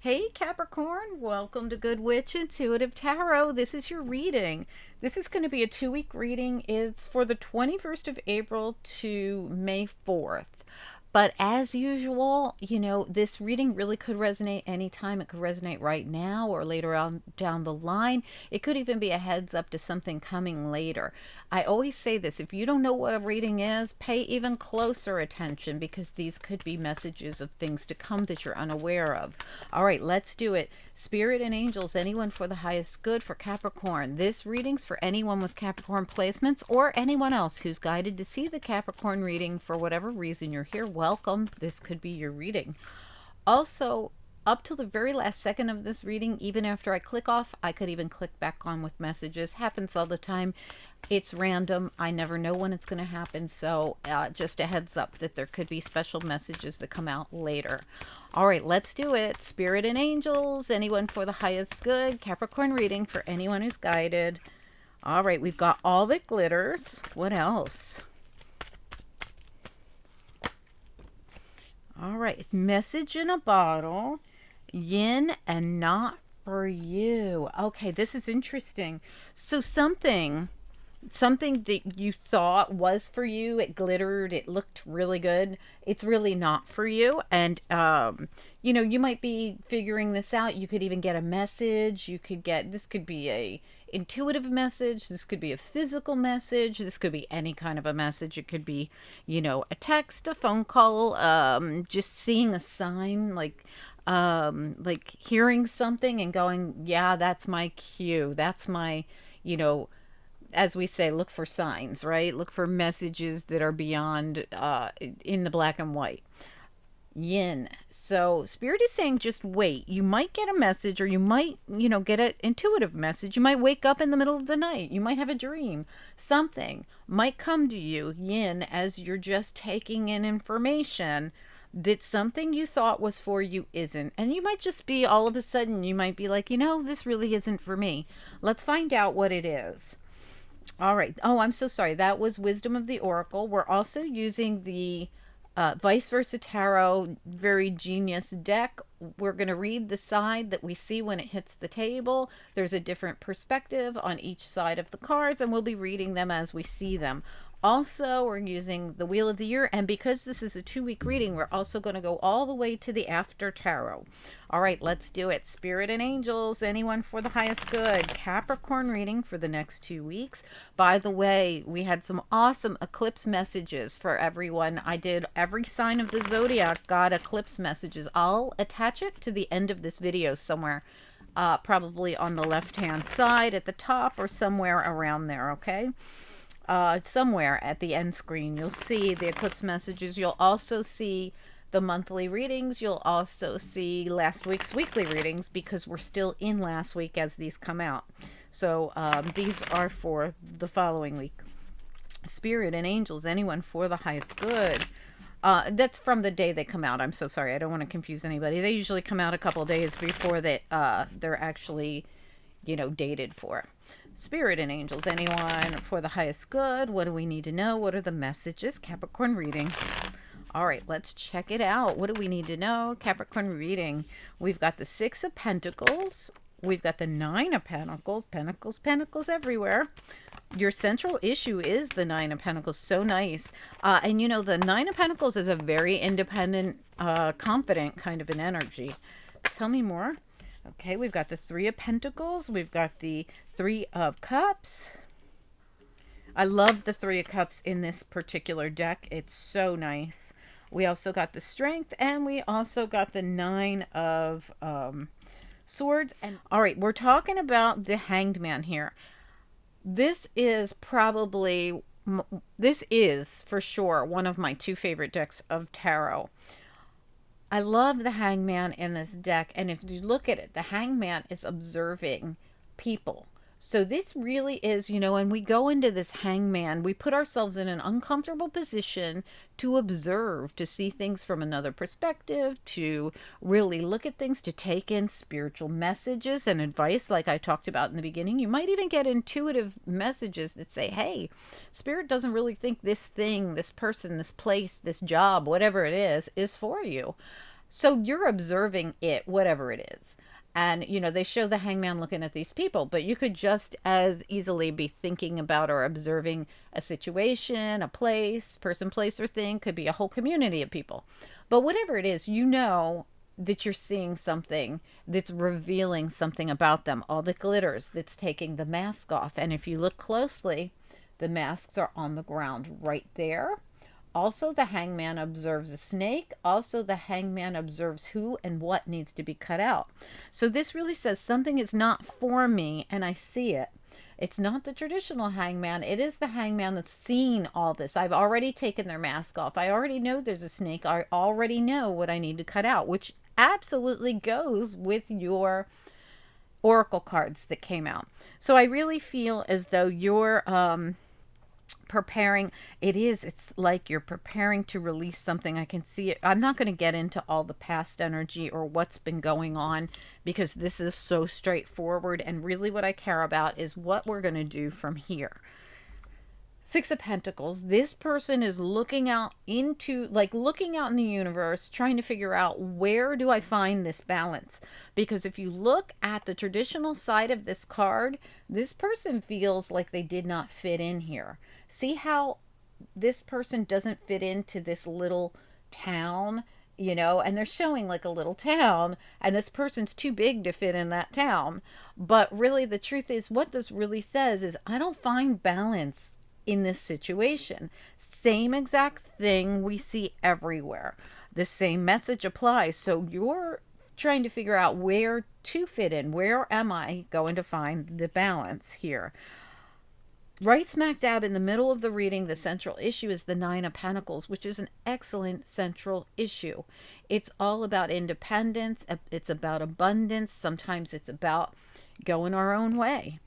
Hey Capricorn, welcome to Good Witch Intuitive Tarot. This is your reading. This is going to be a 2-week reading. It's for the 21st of April to May 4th. But as usual, this reading really could resonate anytime. It could resonate right now or later on down the line. It could even be a heads up to something coming later. I always say this, if you don't know what a reading is, pay even closer attention because these could be messages of things to come that you're unaware of. All right, let's do it. Spirit and angels, anyone for the highest good for Capricorn. This reading's for anyone with Capricorn placements or anyone else who's guided to see the Capricorn reading for whatever reason you're here. Welcome. This could be your reading. Also, up till the very last second of this reading, even after I click off, I could even click back on with messages. Happens all the time. It's random. I never know when it's going to happen. So just a heads up that there could be special messages that come out later. All right, let's do it. Spirit and angels, anyone for the highest good. Capricorn reading for anyone who's guided. All right, we've got all that glitters. What else? All right, message in a bottle. Yin and not for you. Okay, this is interesting. So something that you thought was for you, it glittered, it looked really good, it's really not for you. And you might be figuring this out. You could even get a message. You could get, this could be a intuitive message, this could be a physical message, this could be any kind of a message. It could be a text, a phone call, just seeing a sign, like hearing something and going, yeah, that's my cue, that's my, as we say, look for signs, right? Look for messages that are beyond in the black and white. Yin. So spirit is saying just wait. You might get a message, or you might, get an intuitive message. You might wake up in the middle of the night. You might have a dream. Something might come to you, yin, as you're just taking in information that something you thought was for you isn't. And you might just be, all of a sudden, you might be like, this really isn't for me. Let's find out what it is. All right. Oh, I'm so sorry. That was Wisdom of the Oracle. We're also using the Vice Versa Tarot Very Genius deck. We're going to read the side that we see when it hits the table. There's a different perspective on each side of the cards, and we'll be reading them as we see them. Also, we're using the Wheel of the Year, and because this is a 2-week reading, we're also going to go all the way to the After Tarot. All right, let's do it. Spirit and angels, anyone for the highest good. Capricorn reading for the next 2 weeks. By the way, we had some awesome eclipse messages for everyone. I did every sign of the zodiac got eclipse messages. I'll attach it to the end of this video somewhere. Probably on the left-hand side at the top or somewhere around there, okay? Somewhere at the end screen you'll see the eclipse messages. You'll also see the monthly readings. You'll also see last week's weekly readings because we're still in last week as these come out. So these are for the following week. Spirit and angels, anyone for the highest good. That's from the day they come out. I'm so sorry. I don't want to confuse anybody. They usually come out a couple days before they're actually, dated for. Spirit and angels, anyone for the highest good. What do we need to know? What are the messages? Capricorn reading. All right, let's check it out. What do we need to know? Capricorn reading. We've got the 6 of Pentacles. We've got the 9 of Pentacles. Pentacles, Pentacles everywhere. Your central issue is the 9 of Pentacles. So nice. And the 9 of Pentacles is a very independent, confident kind of an energy. Tell me more. Okay, we've got the 3 of Pentacles. We've got the 3 of Cups. I love the 3 of Cups in this particular deck. It's so nice. We also got the Strength, and we also got the 9 of Swords. And all right, we're talking about the Hanged Man here. This is for sure one of my 2 favorite decks of tarot. I love the Hangman in this deck, and if you look at it, the Hangman is observing people. So this really is, when we go into this Hangman, we put ourselves in an uncomfortable position to observe, to see things from another perspective, to really look at things, to take in spiritual messages and advice like I talked about in the beginning. You might even get intuitive messages that say, hey, Spirit doesn't really think this thing, this person, this place, this job, whatever it is for you. So you're observing it, whatever it is. And, they show the hangman looking at these people, but you could just as easily be thinking about or observing a situation, a place, person, place, or thing. Could be a whole community of people. But whatever it is, that you're seeing something that's revealing something about them. All the glitters, that's taking the mask off. And if you look closely, the masks are on the ground right there. Also, the hangman observes a snake. Also, the hangman observes who and what needs to be cut out. So this really says something is not for me, and I see it. It's not the traditional hangman. It is the hangman that's seen all this. I've already taken their mask off. I already know there's a snake. I already know what I need to cut out, which absolutely goes with your oracle cards that came out. So I really feel as though you're preparing. It's like you're preparing to release something. I can see it. I'm not going to get into all the past energy or what's been going on, because this is so straightforward, and really what I care about is what we're going to do from here. Six of Pentacles. This person is looking out in the universe, trying to figure out, where do I find this balance? Because if you look at the traditional side of this card, this person feels like they did not fit in here. See how this person doesn't fit into this little town, and they're showing like a little town, and this person's too big to fit in that town. But really, the truth is, what this really says is, I don't find balance in this situation. Same exact thing we see everywhere. The same message applies. So you're trying to figure out where to fit in. Where am I going to find the balance here? Right smack dab in the middle of the reading, the central issue is the Nine of Pentacles, which is an excellent central issue. It's all about independence. It's about abundance. Sometimes it's about going our own way.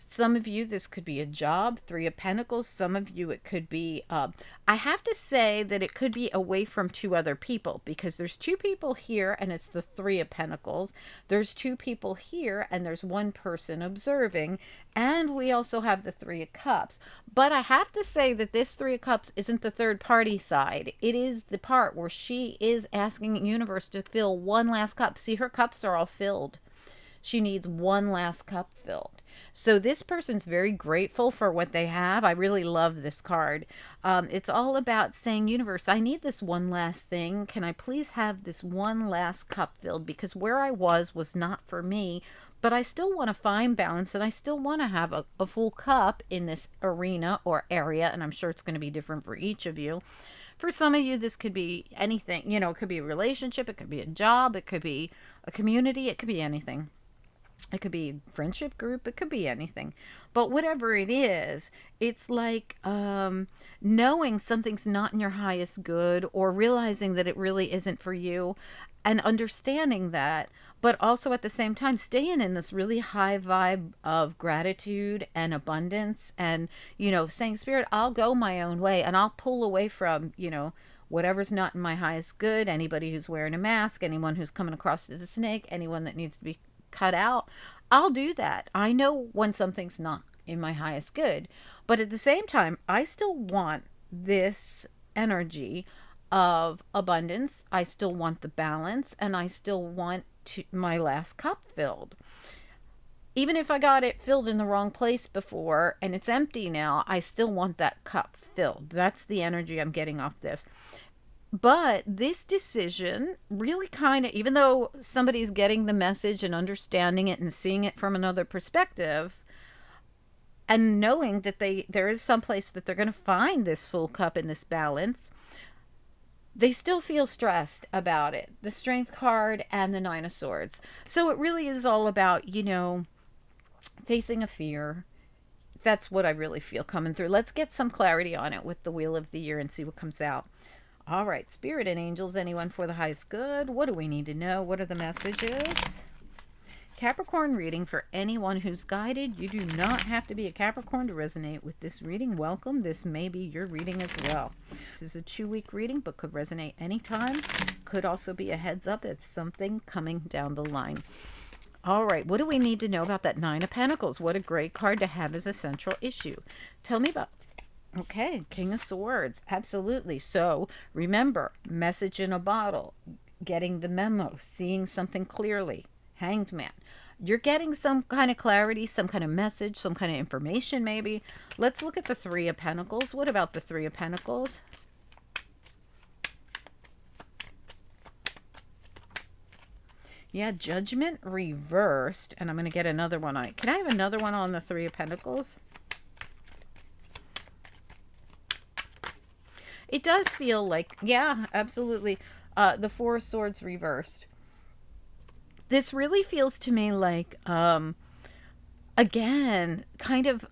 Some of you, this could be a job, Three of Pentacles. Some of you, it could be, I have to say that it could be away from two other people, because there's two people here and it's the Three of Pentacles. There's two people here and there's one person observing. And we also have the Three of Cups. But I have to say that this Three of Cups isn't the third party side. It is the part where she is asking the universe to fill one last cup. See, her cups are all filled. She needs one last cup filled. So this person's very grateful for what they have. I really love this card. It's all about saying, universe, I need this one last thing. Can I please have this one last cup filled? Because where I was not for me, but I still want to find balance, and I still want to have a full cup in this arena or area. And I'm sure it's going to be different for each of you. For some of you, this could be anything. It could be a relationship. It could be a job. It could be a community. It could be anything. It could be a friendship group. It could be anything. But whatever it is, it's like knowing something's not in your highest good, or realizing that it really isn't for you, and understanding that, but also at the same time staying in this really high vibe of gratitude and abundance, and, saying, Spirit, I'll go my own way, and I'll pull away from, whatever's not in my highest good. Anybody who's wearing a mask, anyone who's coming across as a snake, anyone that needs to be cut out, I'll do that. I know when something's not in my highest good, but at the same time, I still want this energy of abundance. I still want the balance, and I still want my last cup filled. Even if I got it filled in the wrong place before and it's empty now, I still want that cup filled. That's the energy I'm getting off this. But this decision really kind of, even though somebody's getting the message and understanding it and seeing it from another perspective, and knowing that there is some place that they're going to find this full cup in this balance, they still feel stressed about it. The Strength card and the Nine of Swords. So it really is all about, facing a fear. That's what I really feel coming through. Let's get some clarity on it with the Wheel of the Year and see what comes out. All right, Spirit and angels, anyone for the highest good? What do we need to know? What are the messages? Capricorn reading for anyone who's guided. You do not have to be a Capricorn to resonate with this reading. Welcome. This may be your reading as well. This is a 2-week reading, but could resonate anytime. Could also be a heads up if something coming down the line. All right, what do we need to know about that Nine of Pentacles? What a great card to have as a central issue. Tell me about. Okay, King of Swords. Absolutely. So remember, message in a bottle. getting the memo, seeing something clearly. Hanged man. You're getting some kind of clarity, some kind of message, some kind of information, maybe. Let's look at the Three of Pentacles. What about the Three of Pentacles? Yeah, Judgment reversed. And I'm going to get another one on it. Can I have another one on the Three of Pentacles? It does feel like, yeah, absolutely. The Four of Swords reversed. This really feels to me like, again, kind of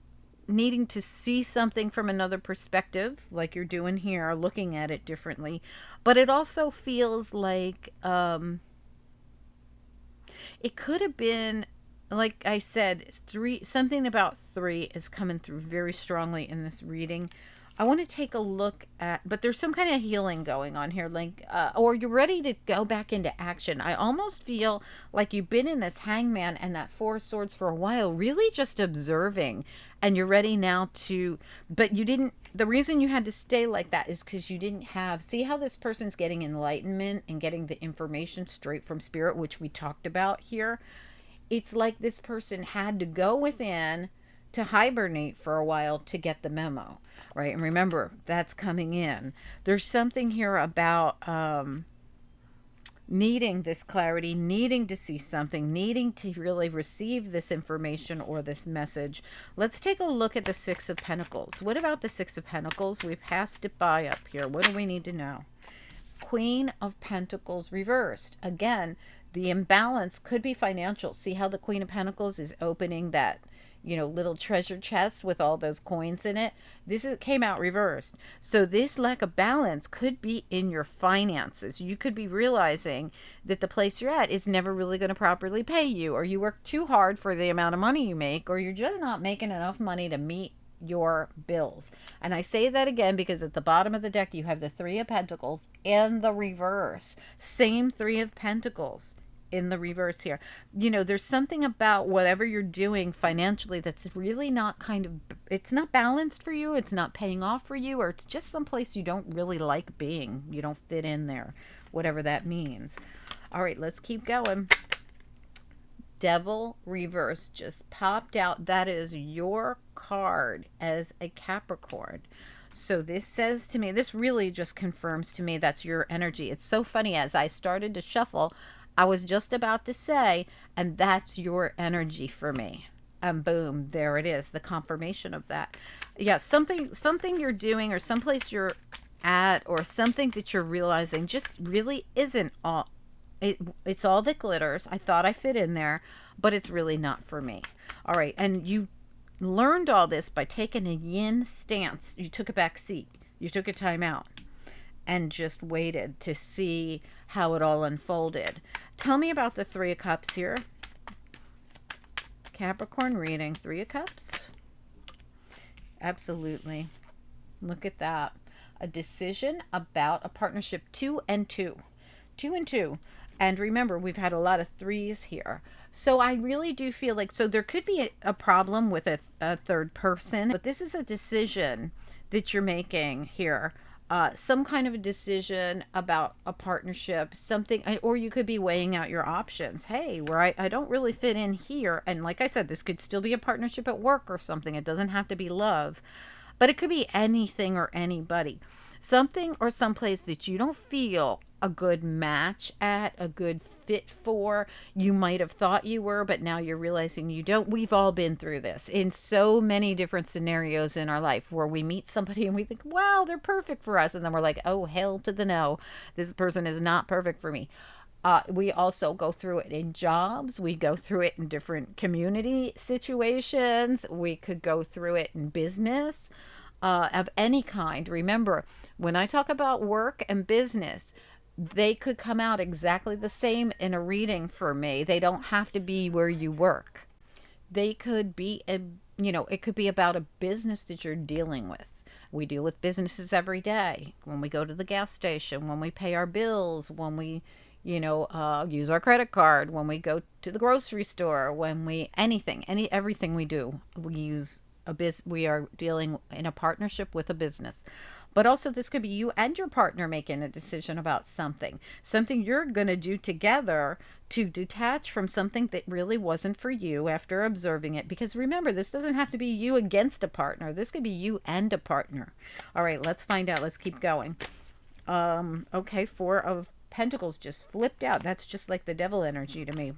needing to see something from another perspective, like you're doing here, looking at it differently. But it also feels like it could have been, like I said, three, something about three is coming through very strongly in this reading. I want to take a look at, but there's some kind of healing going on here, like, or you're ready to go back into action. I almost feel like you've been in this hangman and that Four of Swords for a while, really just observing, and you're ready now to, but you didn't, the reason you had to stay like that is because you didn't have, see how this person's getting enlightenment and getting the information straight from spirit, which we talked about here. It's like this person had to go within to hibernate for a while to get the memo, right? And remember, that's coming in. There's something here about needing this clarity, needing to see something, needing to really receive this information or this message. Let's take a look at the Six of Pentacles. What about the Six of Pentacles? We passed it by up here. What do we need to know? Queen of Pentacles reversed. Again, the imbalance could be financial. See how the Queen of Pentacles is opening that, you know, little treasure chest with all those coins in it. Came out reversed. So this lack of balance could be in your finances. You could be realizing that the place you're at is never really going to properly pay you, or you work too hard for the amount of money you make, or you're just not making enough money to meet your bills. And I say that again because at the bottom of the deck you have the Three of Pentacles in the reverse. Same Three of Pentacles in the reverse here. You know, there's something about whatever you're doing financially that's really not kind of, it's not balanced for you, it's not paying off for you, or it's just someplace you don't really like being. You don't fit in there, whatever that means. All right, let's keep going. Devil reverse just popped out. That is your card as a Capricorn. So this says to me, this really just confirms to me that's your energy. It's so funny, as I started to shuffle, I was just about to say, and that's your energy for me. And boom, there it is, the confirmation of that. Yeah, something you're doing, or someplace you're at, or something that you're realizing just really isn't all, it's all that glitters. I thought I fit in there, but it's really not for me. All right, and you learned all this by taking a yin stance. You took a back seat. You took a time out and just waited to see how it all unfolded. Tell me about the Three of Cups here. Capricorn reading, Three of Cups. Absolutely. Look at that. A decision about a partnership, 2 and 2. 2 and 2. And remember, we've had a lot of threes here. So I really do feel like, so there could be a problem with a third person, but this is a decision that you're making here. Some kind of a decision about a partnership, something, or you could be weighing out your options. Hey, where I don't really fit in here. And like I said, this could still be a partnership at work or something. It doesn't have to be love, but it could be anything or anybody. Something or someplace that you don't feel a good match at, a good fit for. You might have thought you were, but now you're realizing you don't. We've all been through this in so many different scenarios in our life where we meet somebody and we think, wow, they're perfect for us. And then we're like, oh, hell to the no. This person is not perfect for me. We also go through it in jobs. We go through it in different community situations. We could go through it in business of any kind. Remember, when I talk about work and business, they could come out exactly the same in a reading for me. They don't have to be where you work. They could be, it could be about a business that you're dealing with. We deal with businesses every day. When we go to the gas station, when we pay our bills, when we, use our credit card, when we go to the grocery store, when we, everything we do, we use we are dealing in a partnership with a business. But also this could be you and your partner making a decision about something you're going to do together to detach from something that really wasn't for you after observing it. Because remember, this doesn't have to be you against a partner. This could be you and a partner. All right, let's find out. Let's keep going. Okay, Four of Pentacles just flipped out. That's just like the devil energy to me.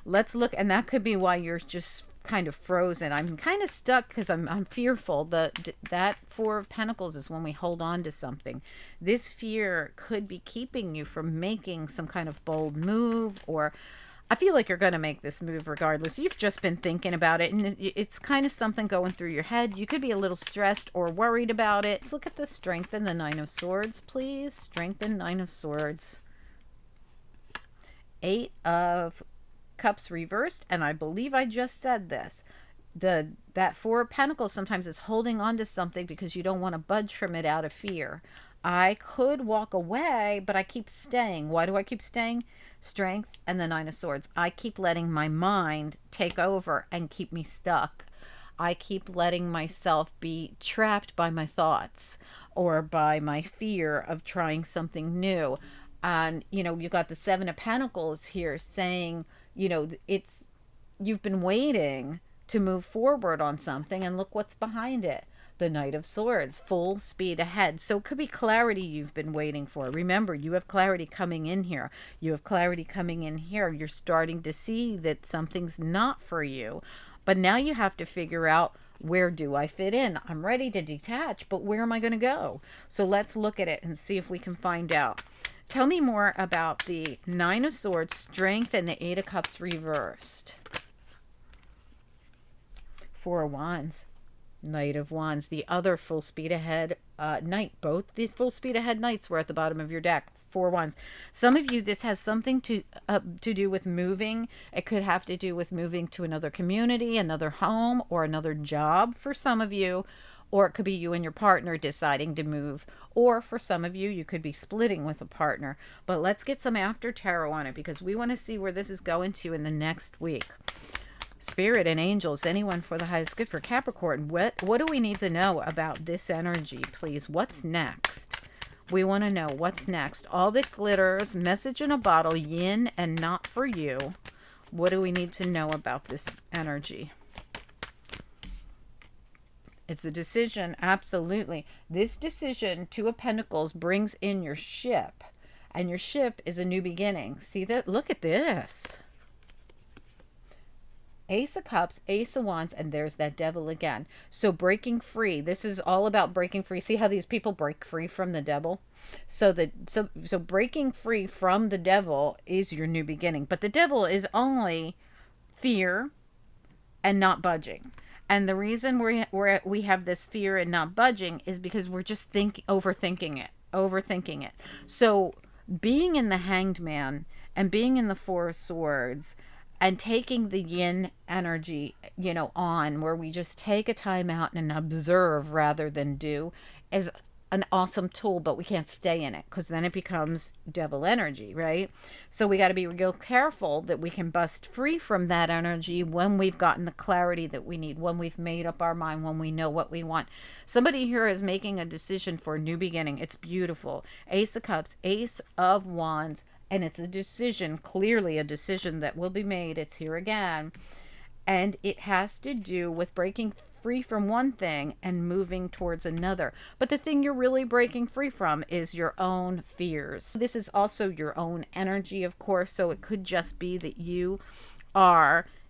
Let's look, and that could be why you're just kind of frozen. I'm kind of stuck because I'm fearful. That Four of Pentacles is when we hold on to something. This fear could be keeping you from making some kind of bold move, or I feel like you're going to make this move regardless. You've just been thinking about it, and it's kind of something going through your head. You could be a little stressed or worried about it. Let's look at the Strength and the Nine of Swords, please. Strength and Nine of Swords. Eight of Cups reversed, and I believe I just said this. That Four of Pentacles sometimes is holding on to something because you don't want to budge from it out of fear. I could walk away, but I keep staying. Why do I keep staying? Strength and the Nine of Swords. I keep letting my mind take over and keep me stuck. I keep letting myself be trapped by my thoughts or by my fear of trying something new. And, you know, you got the Seven of Pentacles here saying, you know, you've been waiting to move forward on something, and look what's behind it. The Knight of Swords, full speed ahead. So it could be clarity you've been waiting for. Remember, you have clarity coming in here. You have clarity coming in here. You're starting to see that something's not for you. But now you have to figure out, where do I fit in? I'm ready to detach, but where am I going to go? So let's look at it and see if we can find out. Tell me more about the Nine of Swords, Strength, and the Eight of Cups reversed. Four of Wands, Knight of Wands, the other full speed ahead knight. Both these full speed ahead knights were at the bottom of your deck. Four of Wands. Some of you, this has something to do with moving. It could have to do with moving to another community, another home, or another job for some of you. Or it could be you and your partner deciding to move. Or for some of you, you could be splitting with a partner. But let's get some after tarot on it, because we want to see where this is going to in the next week. Spirit and angels, anyone for the highest good for Capricorn. What do we need to know about this energy, please? What's next? We want to know what's next. All that glitters, message in a bottle, yin and not for you. What do we need to know about this energy? It's a decision, absolutely. This decision, Two of Pentacles, brings in your ship. And your ship is a new beginning. See that? Look at this. Ace of Cups, Ace of Wands, and there's that devil again. So breaking free. This is all about breaking free. See how these people break free from the devil? So breaking free from the devil is your new beginning. But the devil is only fear and not budging. And the reason we have this fear and not budging is because we're just overthinking it. So being in the Hanged Man and being in the Four of Swords and taking the yin energy, you know, on, where we just take a time out and observe rather than do, is an awesome tool, but we can't stay in it because then it becomes devil energy, right? So we got to be real careful that we can bust free from that energy when we've gotten the clarity that we need, when we've made up our mind, when we know what we want. Somebody here is making a decision for a new beginning. It's beautiful. Ace of Cups, Ace of Wands, and it's a decision, clearly a decision that will be made. It's here again. And it has to do with breaking free from one thing and moving towards another. But the thing you're really breaking free from is your own fears. This is also your own energy, of course, so it could just be that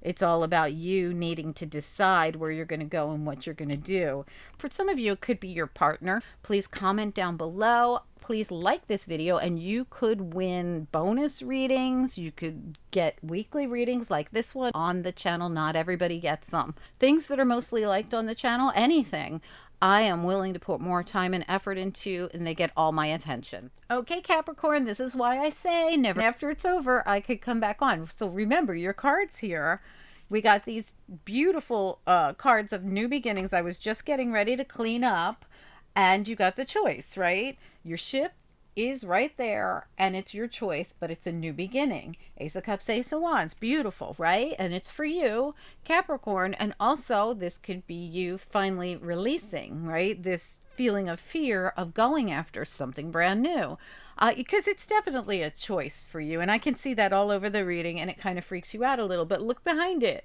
it's all about you needing to decide where you're going to go and what you're going to do. For some of you, it could be your partner. Please comment down below. Please like this video, and you could win bonus readings. You could get weekly readings like this one on the channel. Not everybody gets them. Things that are mostly liked on the channel, anything I am willing to put more time and effort into, and they get all my attention. Okay, Capricorn, this is why I say never after it's over, I could come back on. So remember your cards here. We got these beautiful cards of new beginnings. I was just getting ready to clean up, and you got the choice, right? Your ship is right there, and it's your choice, but it's a new beginning. Ace of Cups, Ace of Wands, beautiful, right? And it's for you, Capricorn. And also, this could be you finally releasing, right? This feeling of fear of going after something brand new. Because it's definitely a choice for you. And I can see that all over the reading, and it kind of freaks you out a little. But look behind it,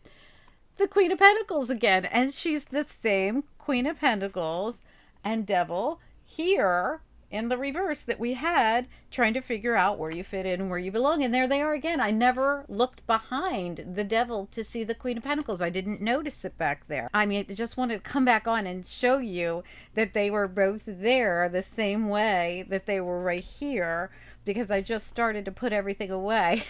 the Queen of Pentacles again. And she's the same Queen of Pentacles and Devil here in the reverse that we had, trying to figure out where you fit in and where you belong. And there they are again. I never looked behind the Devil to see the Queen of Pentacles. I didn't notice it back there. I mean, I just wanted to come back on and show you that they were both there the same way that they were right here, because I just started to put everything away.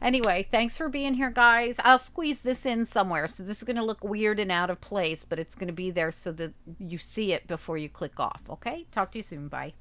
Anyway, thanks for being here, guys. I'll squeeze this in somewhere. So this is going to look weird and out of place, but it's going to be there so that you see it before you click off. Okay? Talk to you soon. Bye.